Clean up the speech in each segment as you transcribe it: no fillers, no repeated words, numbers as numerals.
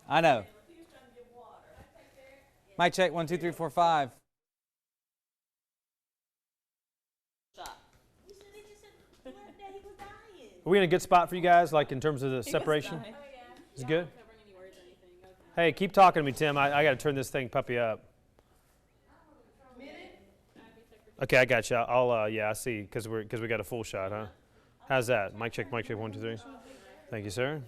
I know. Mic check, 1, 2, 3, 4, 5. Are we in a good spot for you guys, like in terms of the separation? Is it good? Hey, keep talking to me, Tim. I got to turn this puppy up. Okay, I got you. Yeah, I see, because we got a full shot, huh? How's that? Mic check, 1, 2, 3. Thank you, sir.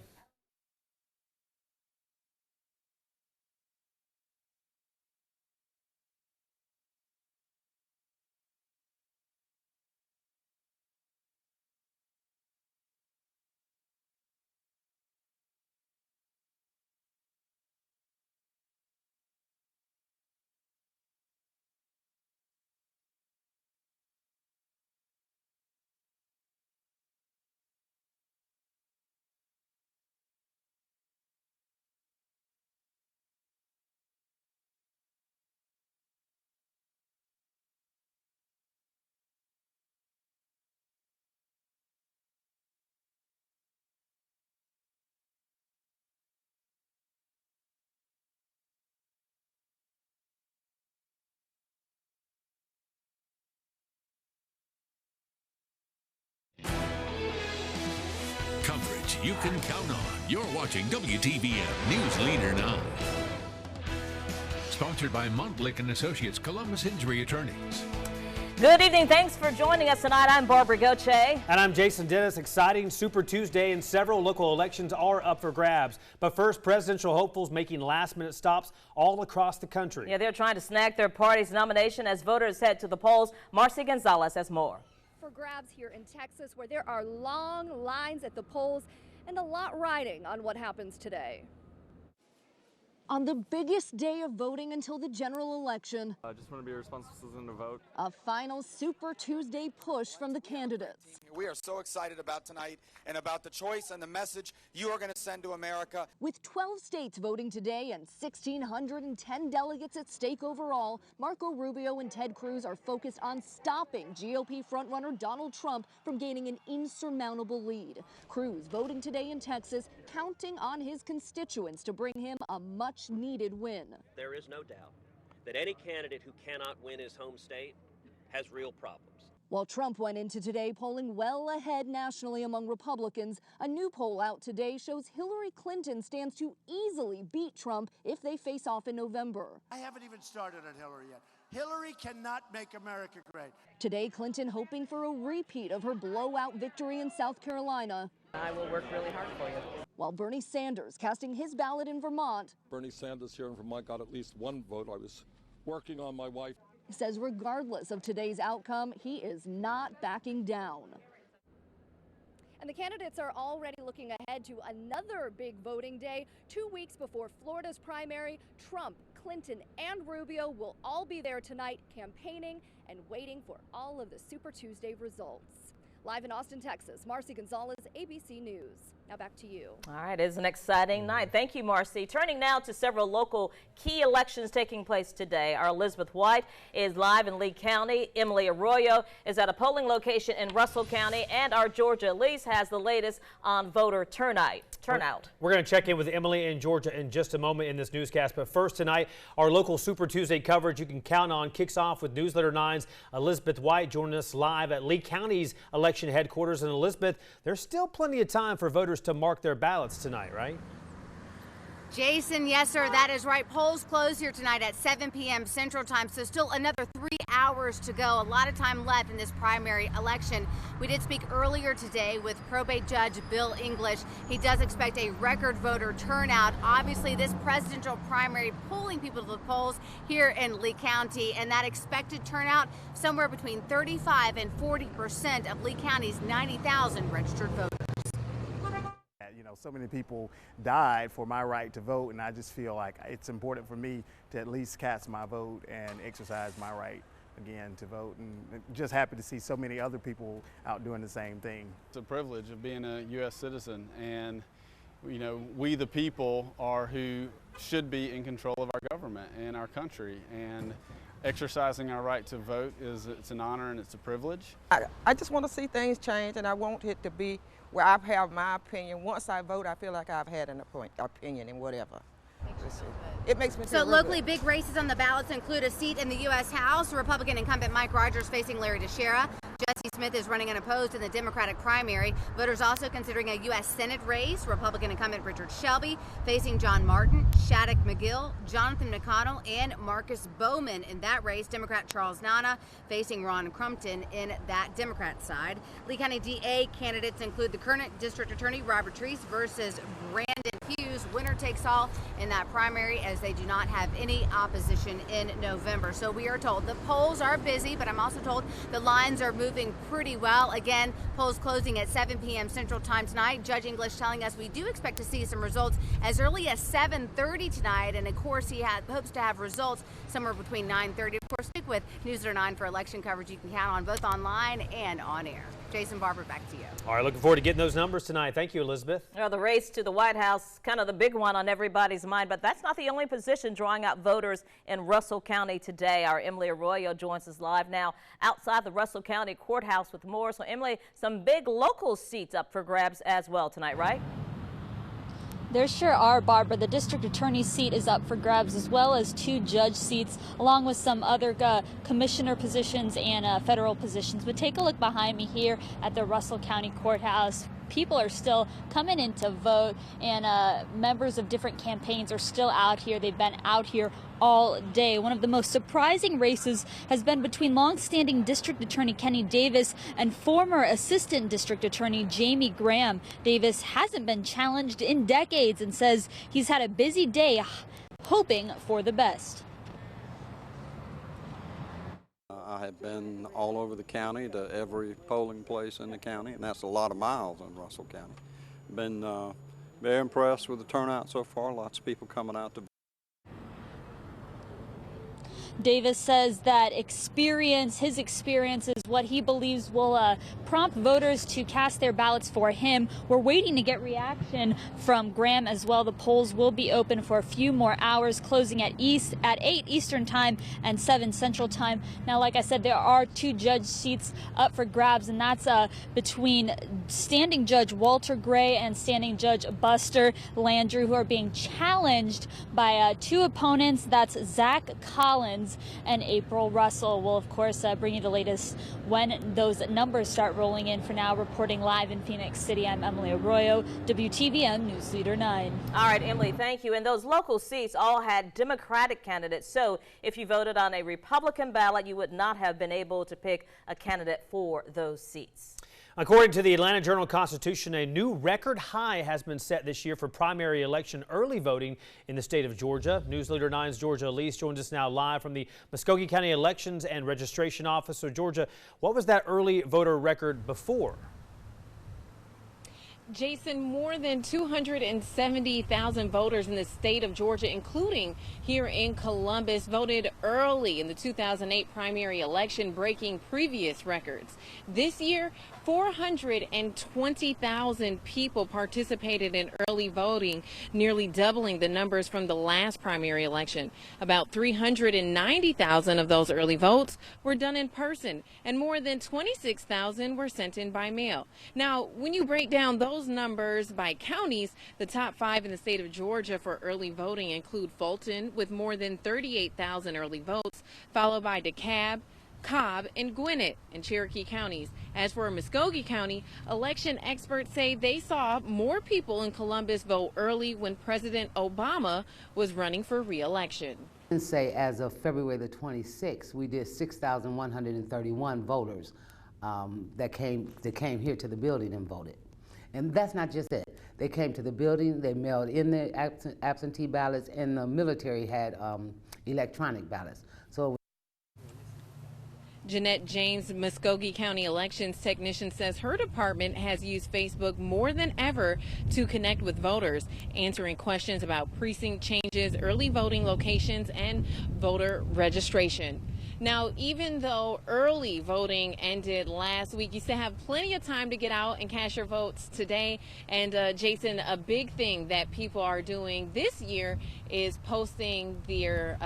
Coverage you can count on. You're watching WTVM News Leader Now. Sponsored by Montlick & Associates, Columbus Injury Attorneys. Good evening. Thanks for joining us tonight. I'm Barbara Goche. And I'm Jason Dennis. Exciting Super Tuesday, and several local elections are up for grabs. But first, presidential hopefuls making last-minute stops all across the country. Yeah, they're trying to snag their party's nomination as voters head to the polls. Marcy Gonzalez has more. For grabs here in Texas, where there are long lines at the polls and a lot riding on what happens today. On the biggest day of voting until the general election, I just want to be a responsible citizen to vote. a final Super Tuesday push from the candidates. We are so excited about tonight and about the choice and the message you are going to send to America. With 12 states voting today and 1,610 delegates at stake overall, Marco Rubio and Ted Cruz are focused on stopping GOP frontrunner Donald Trump from gaining an insurmountable lead. Cruz voting today in Texas, counting on his constituents to bring him a much-needed win. There is no doubt that any candidate who cannot win his home state has real problems. While Trump went into today polling well ahead nationally among Republicans, a new poll out today shows Hillary Clinton stands to easily beat Trump if they face off in November. I haven't even started on Hillary yet. Hillary cannot make America great. Today, Clinton hoping for a repeat of her blowout victory in South Carolina. I will work really hard for you. While Bernie Sanders casting his ballot in Vermont. Bernie Sanders here in Vermont got at least one vote. I was working on my wife. Says regardless of today's outcome, he is not backing down. And the candidates are already looking ahead to another big voting day. 2 weeks before Florida's primary, Trump, Clinton, and Rubio will all be there tonight campaigning and waiting for all of the Super Tuesday results. Live in Austin, Texas, Marcy Gonzalez, ABC News. Now back to you. All right, it's an exciting night. Thank you, Marcy. Turning now to several local key elections taking place today. Our Elizabeth White is live in Lee County. Emily Arroyo is at a polling location in Russell County. And our Georgia Elise has the latest on voter turnout. We're going to check in with Emily in Georgia in just a moment in this newscast. But first tonight, our local Super Tuesday coverage you can count on kicks off with Newsletter 9's Elizabeth White joining us live at Lee County's election headquarters. And Elizabeth, there's still plenty of time for voters to mark their ballots tonight, right? Jason, yes, sir, that is right. Polls close here tonight at 7 p.m. Central Time, so still another 3 hours to go. A lot of time left in this primary election. We did speak earlier today with probate judge Bill English. He does expect a record voter turnout. Obviously, this presidential primary pulling people to the polls here in Lee County, and that expected turnout somewhere between 35 and 40% of Lee County's 90,000 registered voters. You know, so many people died for my right to vote, and I just feel like it's important for me to at least cast my vote and exercise my right again to vote, and just happy to see so many other people out doing the same thing. It's a privilege of being a U.S. citizen, and you know, we the people are who should be in control of our government and our country, and exercising our right to vote it's an honor and it's a privilege. I just want to see things change, and I want it to be where I have my opinion. Once I vote, I feel like I've had an opinion in whatever. democracy. It makes me feel So real locally, good. big races on the ballots include a seat in the U.S. House. Republican incumbent Mike Rogers facing Larry Teixeira. Jesse Smith is running unopposed in the Democratic primary. Voters also considering a U.S. Senate race. Republican incumbent Richard Shelby facing John Martin, Shattuck McGill, Jonathan McConnell, and Marcus Bowman in that race. Democrat Charles Nana facing Ron Crumpton in that Democrat side. Lee County DA candidates include the current District Attorney Robert Treese versus Brandon Hughes. Winner takes all in that primary, as they do not have any opposition in November. So we are told the polls are busy, but I'm also told the lines are moving pretty well. Again, polls closing at 7 p.m. Central Time tonight. Judge English telling us we do expect to see some results as early as 7:30 tonight, and of course he hopes to have results somewhere between 9:30. Of course, stick with News 9 for election coverage you can count on both online and on air. Jason Barber, back to you. All right, looking forward to getting those numbers tonight. Thank you, Elizabeth. Well, the race to the White House, kind of the big one on everybody's mind, but that's not the only position drawing out voters in Russell County today. Our Emily Arroyo joins us live now outside the Russell County Courthouse with more. So, Emily, some big local seats up for grabs as well tonight, right? There sure are, Barbara. The district attorney's seat is up for grabs, as well as 2 judge seats, along with some other commissioner positions and federal positions. But take a look behind me here at the Russell County Courthouse. People are still coming in to vote, and members of different campaigns are still out here. They've been out here all day. One of the most surprising races has been between longstanding District Attorney Kenny Davis and former Assistant District Attorney Jamie Graham. Davis hasn't been challenged in decades and says he's had a busy day hoping for the best. I have been all over the county to every polling place in the county, and that's a lot of miles in Russell County. Been very impressed with the turnout so far. Lots of people coming out to vote. Davis says that his experience is what he believes will prompt voters to cast their ballots for him. We're waiting to get reaction from Graham as well. The polls will be open for a few more hours, closing at 8 Eastern Time and 7 Central Time. Now, like I said, there are 2 judge seats up for grabs, and that's between standing Judge Walter Gray and standing Judge Buster Landry, who are being challenged by 2 opponents. That's Zach Collins and April Russell. We'll, of course, bring you the latest when those numbers start rolling in. For now, reporting live in Phoenix City, I'm Emily Arroyo, WTVM News Leader 9. All right, Emily, thank you. And those local seats all had Democratic candidates. So if you voted on a Republican ballot, you would not have been able to pick a candidate for those seats. According to the Atlanta Journal-Constitution, a new record high has been set this year for primary election early voting in the state of Georgia. News Leader 9's Georgia Elise joins us now live from the Muskogee County Elections and Registration Office. So, Georgia, what was that early voter record before? Jason, more than 270,000 voters in the state of Georgia, including here in Columbus, voted early in the 2008 primary election, breaking previous records. This year, 420,000 people participated in early voting, nearly doubling the numbers from the last primary election. About 390,000 of those early votes were done in person, and more than 26,000 were sent in by mail. Now, when you break down those numbers by counties, the top 5 in the state of Georgia for early voting include Fulton with more than 38,000 early votes, followed by DeKalb, Cobb, and Gwinnett in Cherokee counties. As for Muskogee County, election experts say they saw more people in Columbus vote early when President Obama was running for re-election. And say as of February the 26th, we did 6,131 voters that came here to the building and voted. And that's not just it. They came to the building, they mailed in their absentee ballots, and the military had electronic ballots. So Jeanette James, Muskogee County elections technician, says her department has used Facebook more than ever to connect with voters, answering questions about precinct changes, early voting locations, and voter registration. Now, even though early voting ended last week, you still have plenty of time to get out and cast your votes today. And Jason, a big thing that people are doing this year is posting their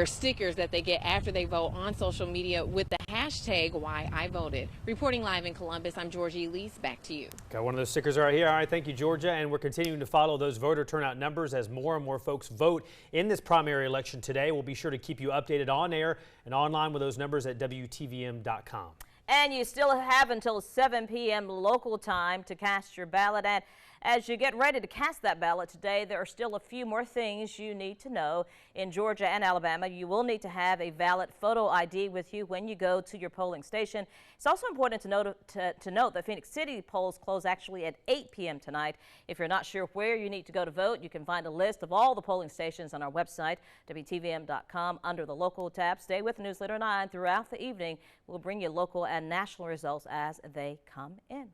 stickers that they get after they vote on social media with the hashtag Why I Voted. Reporting live in Columbus, I'm Georgia Elise. Back to you. Got one of those stickers right here. All right, thank you, Georgia. And we're continuing to follow those voter turnout numbers as more and more folks vote in this primary election today. We'll be sure to keep you updated on air and online with those numbers at WTVM.com. And you still have until 7 p.m. local time to cast your ballot. And as you get ready to cast that ballot today, there are still a few more things you need to know. In Georgia and Alabama, you will need to have a valid photo ID with you when you go to your polling station. It's also important to note that Phoenix City polls close actually at 8 p.m. tonight. If you're not sure where you need to go to vote, you can find a list of all the polling stations on our website, WTVM.com, under the local tab. Stay with Newsletter 9 throughout the evening. We'll bring you local and national results as they come in.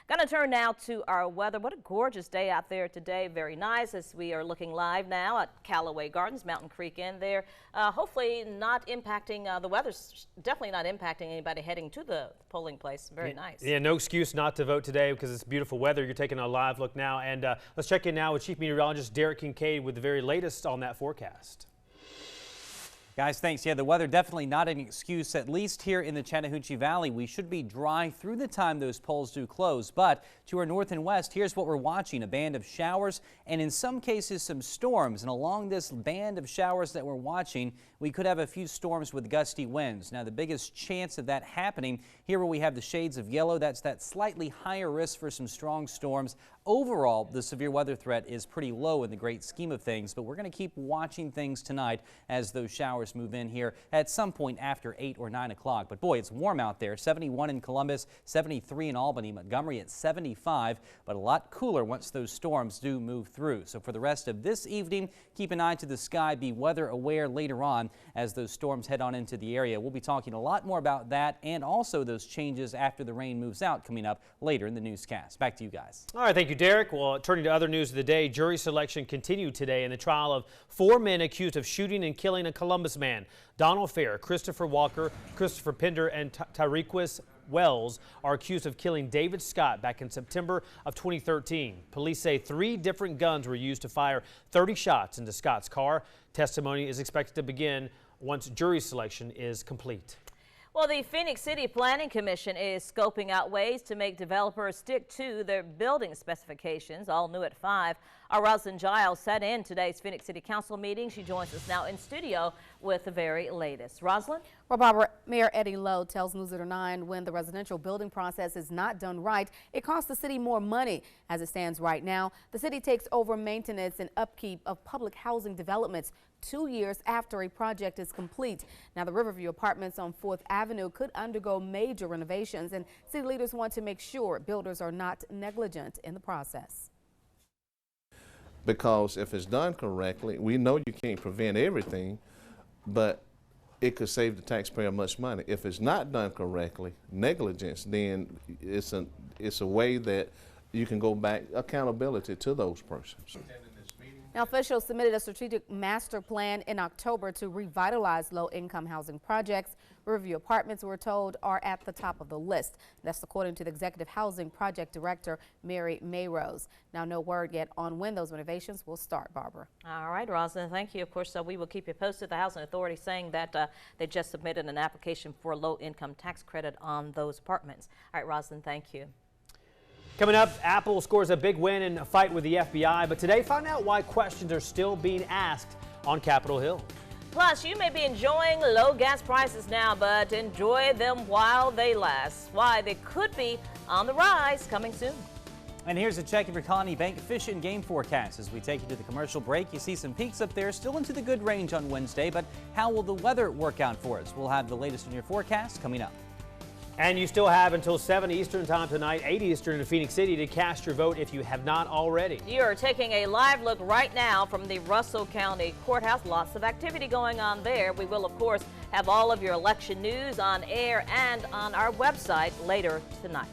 Going to turn now to our weather. What a gorgeous day out there today. Very nice as we are looking live now at Callaway Gardens, Mountain Creek in there. Hopefully not impacting, the weather's definitely not impacting anybody heading to the polling place. Very nice. Yeah, no excuse not to vote today because it's beautiful weather. You're taking a live look now. And let's check in now with Chief Meteorologist Derek Kincaid with the very latest on that forecast. Guys, thanks. Yeah, the weather definitely not an excuse, at least here in the Chattahoochee Valley. We should be dry through the time those polls do close. But to our north and west, here's what we're watching. A band of showers and in some cases some storms. And along this band of showers that we're watching, we could have a few storms with gusty winds. Now, the biggest chance of that happening here where we have the shades of yellow, that's that slightly higher risk for some strong storms. Overall, the severe weather threat is pretty low in the great scheme of things, but we're going to keep watching things tonight as those showers move in here at some point after 8 or 9 o'clock. But boy, it's warm out there. 71 in Columbus, 73 in Albany, Montgomery at 75, but a lot cooler once those storms do move through. So for the rest of this evening, keep an eye to the sky, be weather aware later on as those storms head on into the area. We'll be talking a lot more about that and also those changes after the rain moves out coming up later in the newscast. Back to you guys. All right, thank you, Derek. Well, turning to other news of the day, jury selection continued today in the trial of 4 men accused of shooting and killing a Columbus man. Donald Fair, Christopher Walker, Christopher Pender, and Tyrequis Wells are accused of killing David Scott back in September of 2013. Police say 3 different guns were used to fire 30 shots into Scott's car. Testimony is expected to begin once jury selection is complete. Well, the Phoenix City Planning Commission is scoping out ways to make developers stick to their building specifications. All new at 5. Our Rosalind Giles sat in today's Phoenix City Council meeting. She joins us now in studio with the very latest. Rosalind? Well, Barbara, Mayor Eddie Lowe tells Newsletter 9 when the residential building process is not done right, it costs the city more money. As it stands right now, the city takes over maintenance and upkeep of public housing developments 2 years after a project is complete. Now, the Riverview Apartments on 4th Avenue could undergo major renovations, and city leaders want to make sure builders are not negligent in the process. Because if it's done correctly, we know you can't prevent everything, but it could save the taxpayer much money. If it's not done correctly, negligence, then it's a way that you can go back accountability to those persons. Now, officials submitted a strategic master plan in October to revitalize low-income housing projects. Riverview Apartments, we're told, are at the top of the list. That's according to the Executive Housing Project Director, Mary Mayrose. Now, no word yet on when those renovations will start, Barbara. All right, Rosalind, thank you. Of course, we will keep you posted. The Housing Authority saying that they just submitted an application for a low-income tax credit on those apartments. All right, Rosalind, thank you. Coming up, Apple scores a big win in a fight with the FBI, but today find out why questions are still being asked on Capitol Hill. Plus, you may be enjoying low gas prices now, but enjoy them while they last. Why they could be on the rise coming soon. And here's a check of your Colony Bank fish and game forecast. As we take you to the commercial break, you see some peaks up there, still into the good range on Wednesday, but how will the weather work out for us? We'll have the latest in your forecast coming up. And you still have until 7 Eastern time tonight, 8 Eastern in Phoenix City to cast your vote if you have not already. You are taking a live look right now from the Russell County Courthouse. Lots of activity going on there. We will, of course, have all of your election news on air and on our website later tonight.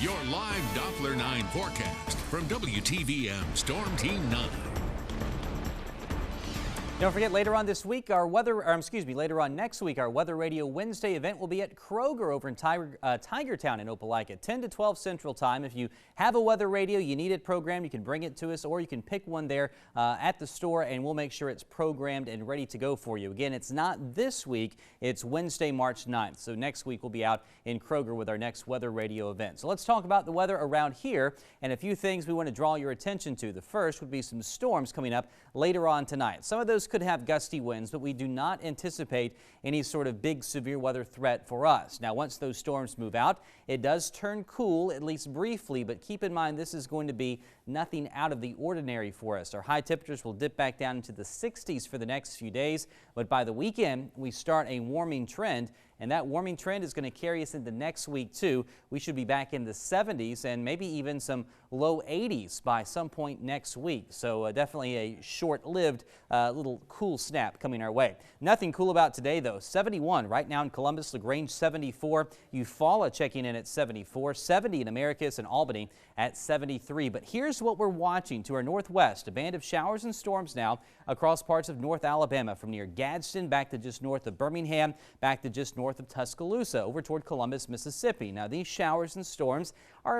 your live Doppler 9 forecast from WTVM Storm Team 9. Don't forget, later on next week, our Weather Radio Wednesday event will be at Kroger over in Tigertown in Opelika, 10 to 12 Central Time. If you have a weather radio, you need it programmed, you can bring it to us, or you can pick one there at the store, and we'll make sure it's programmed and ready to go for you. Again, it's not this week, it's Wednesday, March 9th. So next week we'll be out in Kroger with our next weather radio event. So let's talk about the weather around here and a few things we want to draw your attention to. The first would be some storms coming up later on tonight. Some of those could have gusty winds, but we do not anticipate any sort of big severe weather threat for us. Now, once those storms move out, it does turn cool, at least briefly, but keep in mind this is going to be nothing out of the ordinary for us. Our high temperatures will dip back down into the 60s for the next few days, but by the weekend, we start a warming trend, and that warming trend is going to carry us into next week too. We should be back in the 70s and maybe even some low 80s by some point next week. So definitely a short-lived little cool snap coming our way. Nothing cool about today though. 71 right now in Columbus, LaGrange 74, Eufaula checking in at 74, 70 in Americus and Albany at 73. But here's what we're watching to our northwest. A band of showers and storms now across parts of North Alabama from near Gadsden back to just north of Birmingham, back to just north of Tuscaloosa, over toward Columbus, Mississippi. Now these showers and storms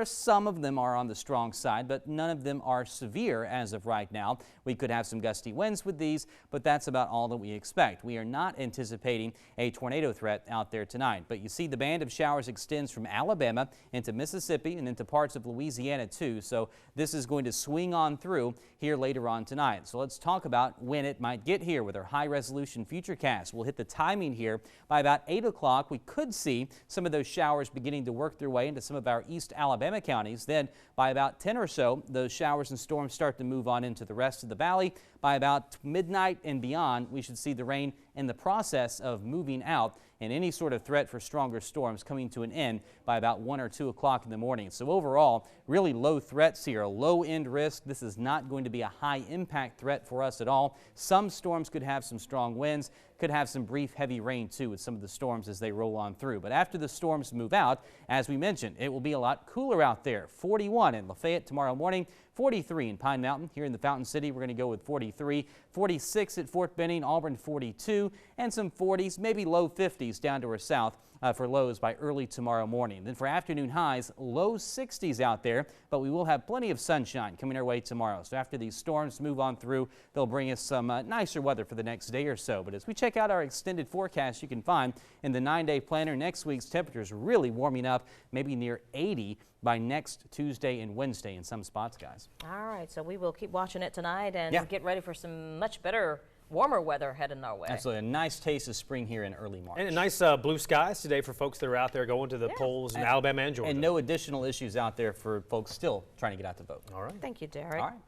some of them are on the strong side, but none of them are severe as of right now. We could have some gusty winds with these, but that's about all that we expect. We are not anticipating a tornado threat out there tonight, but you see the band of showers extends from Alabama into Mississippi and into parts of Louisiana too, so this is going to swing on through here later on tonight. So let's talk about when it might get here with our high-resolution futurecast. We'll hit the timing here by about 8 o'clock. We could see some of those showers beginning to work their way into some of our East Alabama counties. Then by about 10 or so, those showers and storms start to move on into the rest of the valley. By about midnight and beyond, we should see the rain in the process of moving out and any sort of threat for stronger storms coming to an end by about 1 or 2 o'clock in the morning. So overall, really low threats here, a low end risk. This is not going to be a high impact threat for us at all. Some storms could have some strong winds, could have some brief heavy rain too with some of the storms as they roll on through. But after the storms move out, as we mentioned, it will be a lot cooler out there. 41 in Lafayette tomorrow morning, 43 in Pine Mountain. Here in the Fountain City, we're going to go with 43, 46 at Fort Benning, Auburn 42, and some 40s, maybe low 50s down to our south for lows by early tomorrow morning. Then for afternoon highs, low 60s out there, but we will have plenty of sunshine coming our way tomorrow. So after these storms move on through, they'll bring us some nicer weather for the next day or so. But as we check out our extended forecast, you can find in the 9-day planner next week's temperatures really warming up, maybe near 80 by next Tuesday and Wednesday in some spots, guys. All right, so we will keep watching it tonight and get ready for some much better warmer weather heading our way. Absolutely. A nice taste of spring here in early March. And a nice blue skies today for folks that are out there going to the polls in Alabama and Georgia. And no additional issues out there for folks still trying to get out to vote. All right. Thank you, Derek. All right.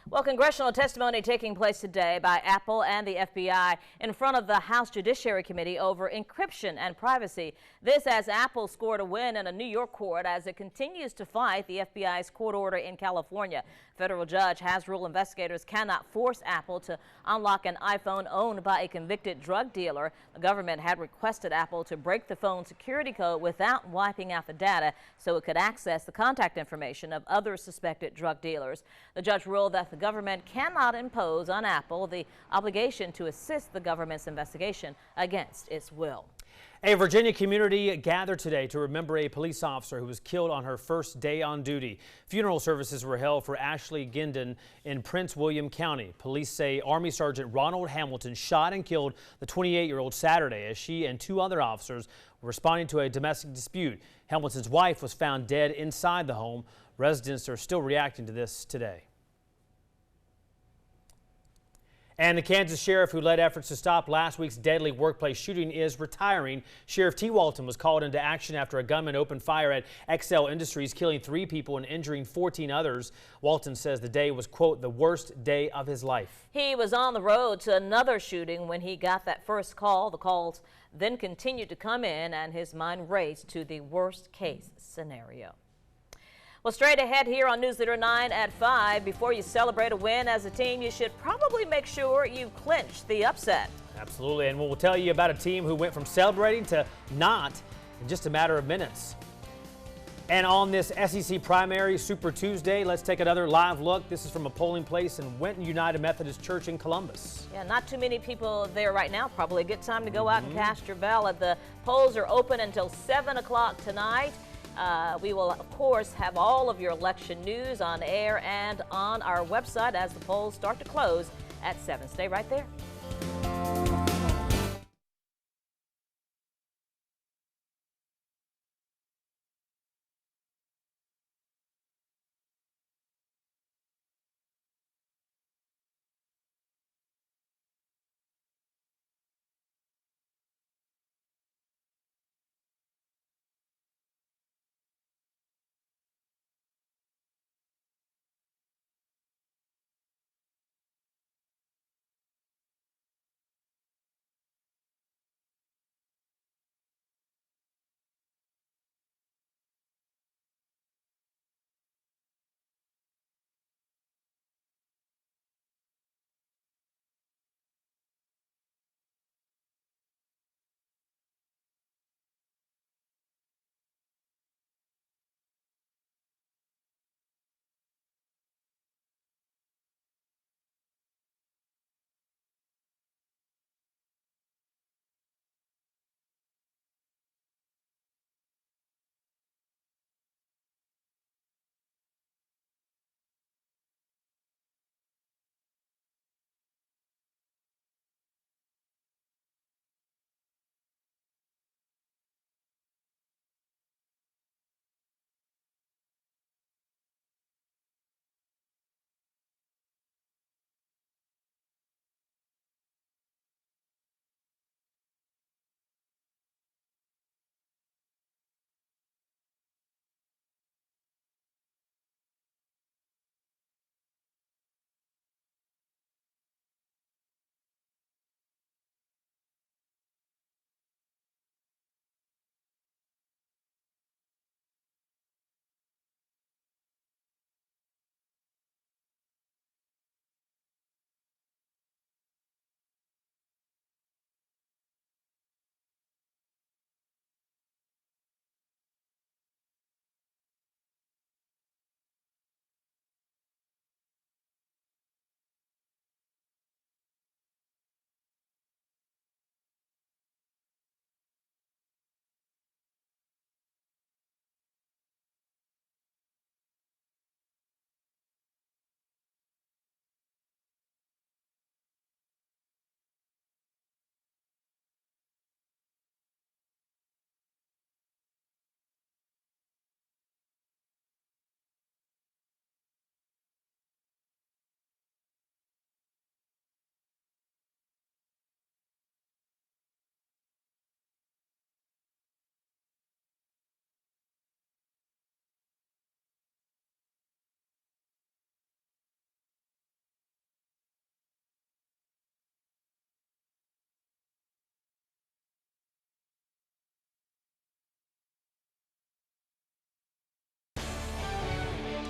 Well, congressional testimony taking place today by Apple and the FBI in front of the House Judiciary Committee over encryption and privacy. This as Apple scored a win in a New York court as it continues to fight the FBI's court order in California. Federal judge has ruled investigators cannot force Apple to unlock an iPhone owned by a convicted drug dealer. The government had requested Apple to break the phone's security code without wiping out the data so it could access the contact information of other suspected drug dealers. The judge ruled that the government cannot impose on Apple the obligation to assist the government's investigation against its will. A Virginia community gathered today to remember a police officer who was killed on her first day on duty. Funeral services were held for Ashley Ginden in Prince William County. Police say Army Sergeant Ronald Hamilton shot and killed the 28-year-old Saturday as she and 2 other officers were responding to a domestic dispute. Hamilton's wife was found dead inside the home. Residents are still reacting to this today. And the Kansas sheriff who led efforts to stop last week's deadly workplace shooting is retiring. Sheriff T. Walton was called into action after a gunman opened fire at XL Industries, killing 3 people and injuring 14 others. Walton says the day was, quote, the worst day of his life. He was on the road to another shooting when he got that first call. The calls then continued to come in and his mind raced to the worst case scenario. Well, straight ahead here on News Leader 9 at 5, before you celebrate a win as a team, you should probably make sure you clinch the upset. Absolutely, and we'll tell you about a team who went from celebrating to not in just a matter of minutes. And on this SEC primary Super Tuesday, let's take another live look. This is from a polling place in Winton United Methodist Church in Columbus. Yeah, not too many people there right now. Probably a good time to go out and cast your ballot. The polls are open until 7 o'clock tonight. We will, of course, have all of your election news on air and on our website as the polls start to close at 7. Stay right there.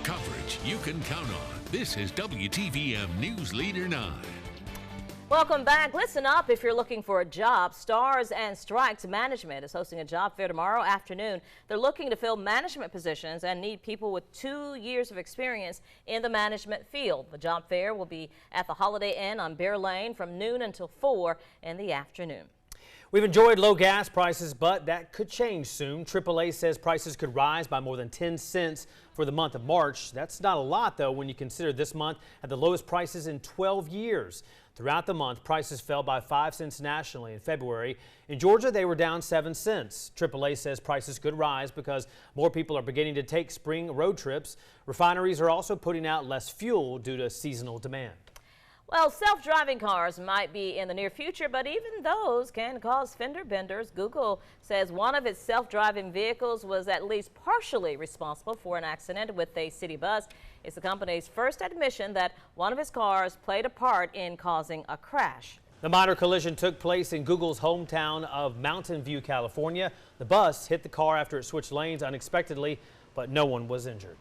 Coverage you can count on. This is WTVM News Leader 9. Welcome back. Listen up if you're looking for a job. Stars and Strikes Management is hosting a job fair tomorrow afternoon. They're looking to fill management positions and need people with 2 years of experience in the management field. The job fair will be at the Holiday Inn on Bear Lane from noon until 4 in the afternoon. We've enjoyed low gas prices, but that could change soon. AAA says prices could rise by more than 10 cents for the month of March. That's not a lot, though, when you consider this month had the lowest prices in 12 years. Throughout the month, prices fell by 5 cents nationally in February. In Georgia, they were down 7 cents. AAA says prices could rise because more people are beginning to take spring road trips. Refineries are also putting out less fuel due to seasonal demand. Well, self-driving cars might be in the near future, but even those can cause fender benders. Google says one of its self-driving vehicles was at least partially responsible for an accident with a city bus. It's the company's first admission that one of its cars played a part in causing a crash. The minor collision took place in Google's hometown of Mountain View, California. The bus hit the car after it switched lanes unexpectedly, but no one was injured.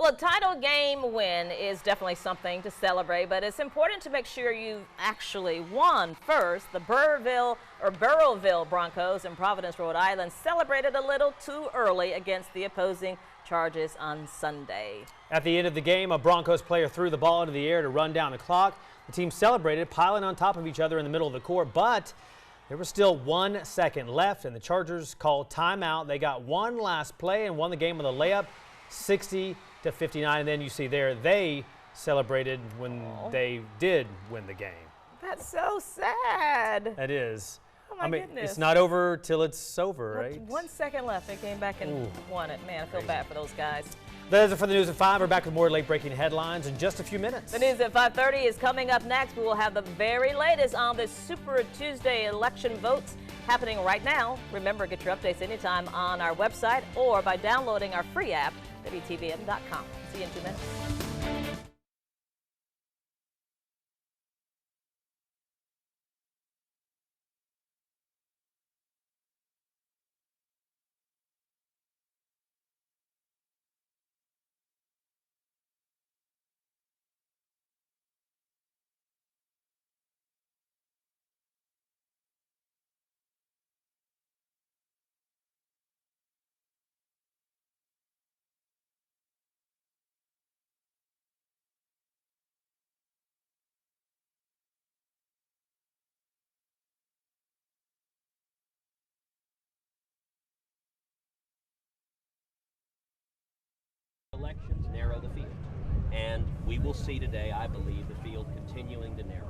Well, a title game win is definitely something to celebrate, but it's important to make sure you actually won first. The Burrillville Broncos in Providence, Rhode Island celebrated a little too early against the opposing Chargers on Sunday. At the end of the game, a Broncos player threw the ball into the air to run down the clock. The team celebrated, piling on top of each other in the middle of the court, but there was still 1 second left, and the Chargers called timeout. They got one last play and won the game with a layup, 60-59. And then you see there, they celebrated when they did win the game. That's so sad. It is. Oh my goodness. It's not over till it's over, right? 1 second left. They came back and won it. Man, I feel bad for those guys. That is it for the News at 5. We're back with more late-breaking headlines in just a few minutes. The News at 5:30 is coming up next. We will have the very latest on this Super Tuesday election votes happening right now. Remember, get your updates anytime on our website or by downloading our free app, WTVM.com. See you in 2 minutes. Elections narrow the field, and we will see today, I believe, the field continuing to narrow.